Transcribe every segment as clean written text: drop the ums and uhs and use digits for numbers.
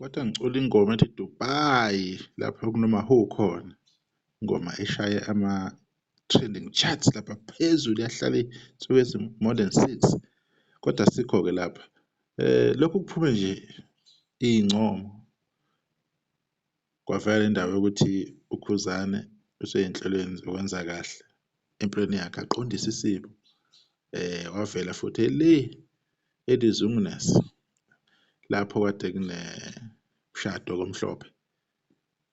Kodwa ngicula ingoma ethi Dubai lapho kunoma-Who khona. Ingoma eshaye ama-trending charts lapha phezulu yahlala iy'nsuku more than 6. Kodwa asikho-ke lapha. Lokhu kuphume nje iy'ncomo kwavela indaba yokuthi uKhuzane usey'nhlelweni zokwenza kahle empilweni yakhe aqondise isimo. Wavela futhi eLizungunas lapho kade kunemshado komhlophe.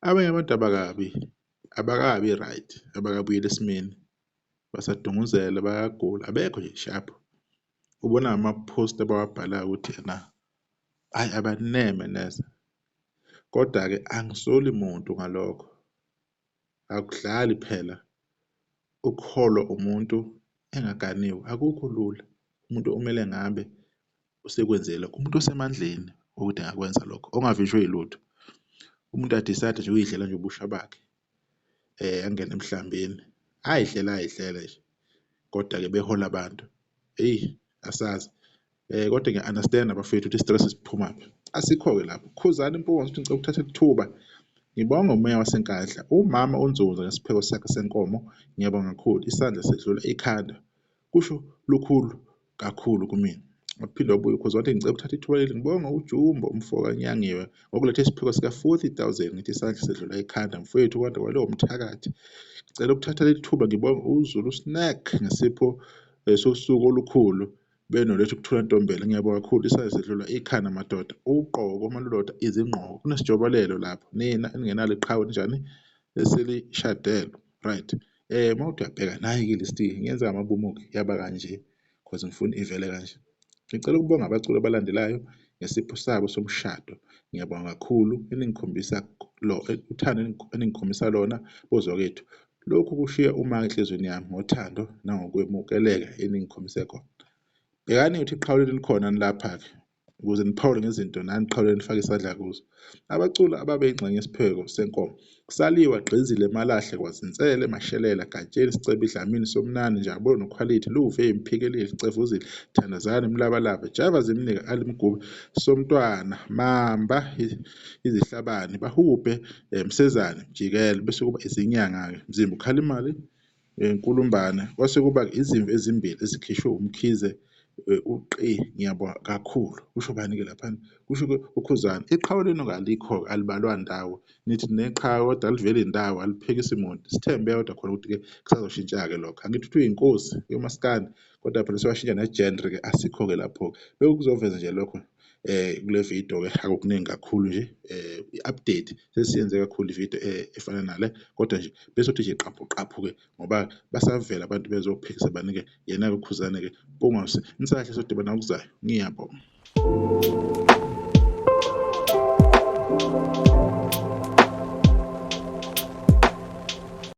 Abanye abantu abakabi right, abakabuyela esimeni, basadunguzela, bayagula, abekho nje sharp. Ubona ngama-post abawabhalayo ukuthi hhayi abaneme neze. Kodwa-ke angisoli muntu ngalokho, akudlali phela ukukholwa umuntu engaganiwe, akukho lula. Umuntu okumele ngabe usekwenzile, umuntu osemandleni ukuthi angakwenza lokho, ongavishwe yilutho. Umuntu a-decide nje ukuy'dlela nje ubusha bakhe, angene emhlambeni, ay'dlela nje, kodwa-ke behola abantu. Eyi, asazi. Kodwa ngiya-understand-a bafethu ukuthi i-stress siphumaphi. Asikho-ke lapho. Khuzani Mpungose uthi ngicela ukuthatha ithuba ngibonge umeya waseNkandla, umama uNzuza ngesipheko sakhe senkomo. Ngiyabonga kakhulu, isandla sedlula ikhanda, kusho lukhulu kakhulu kumina. Waphinde wabuye uKhuzani wathi ngicela ukuthatha ithuba leli ngibonga uJumbo umfokaNyangiwe ngokuletha isipheko sika-40,000 ngithi isandla sedlula ikhanda mfowethu kwanda kwalowo mthakathi. Ngicela ukuthatha leli thuba ngibonge uZulu Snack ngesipho sosuku olukhulu benoletha ukuthula Ntombela. Ngiyabonga kakhulu, isandla sedlula ikhanda madoda. Uqobo komalulodwa izingqoko kunesijobelelo lapho, nina eningenalo iqhawe njani eselishadelo, right? Mawuthi uyabheka nayi-ke i-list ngiyenza ngamabomu-ke yaba kanje because ngifuna ivele kanje. Ngicela ukubonga abaculi abalandelayo ngesipho sabo somshado. Ngiyabonga kakhulu eningikhombisa uthando eningikhombisa lona bozakwethu. Lokhu kushiya uma enhlizweni yami ngothando nangokwemukeleka eningikhombise khona. Bhekani ukuthi iqhawe leli likhona lapha-ke ukuze niphawule ngezinto nani iqhawe nifake isandla kuzo. Abaculi ababeyingxenye yesipheko senkomo, Saliwa Gqizile Malahle Kwazinsele Mashelela Gatsheni Sicebi Dlamini Somnani Njabulelo Nokhwalithi Luve Mphikeli Cevuzile Thandazani Mlabalaba Java Zimnika Ali Mgube Somntwana Mamba Izihlabani Bahube Msezane Mjikelo bese kuba izinyanga-ke Mzimba Ukhalimali Nkulumbane kwase kuba izimvu ezimbili ezikhishwe umkhize uqi. Ngiyabonga kakhulu. Kusho bani-ke laphana? Kusho-ke uKhuzani. Iqhawe lenu alikho, alibalwa ndawo. Nithi neqhawe kodwa aliveli indawo, aliphekisi muntu. Sithembe kodwa khona ukuthi-ke kusazoshintsha-ke lokho. Angithi uthi uyinkosi yomaskandi kodwa phela sewashintsha ne-genre-ke asikho-ke lapho-ke. Bekuzoveza nje lokho kule video-ke akukuningi kakhulu nje i-update sesiyenze kakhulu ividiyo efana nale kodwa nje bese uthi nje qaphu-qaphu-ke ngoba basavela abantu bezophikisa banike yena-ke uKhuzane-ke Mpungose nisahle sodibana okuzayo. Ngiyabonga.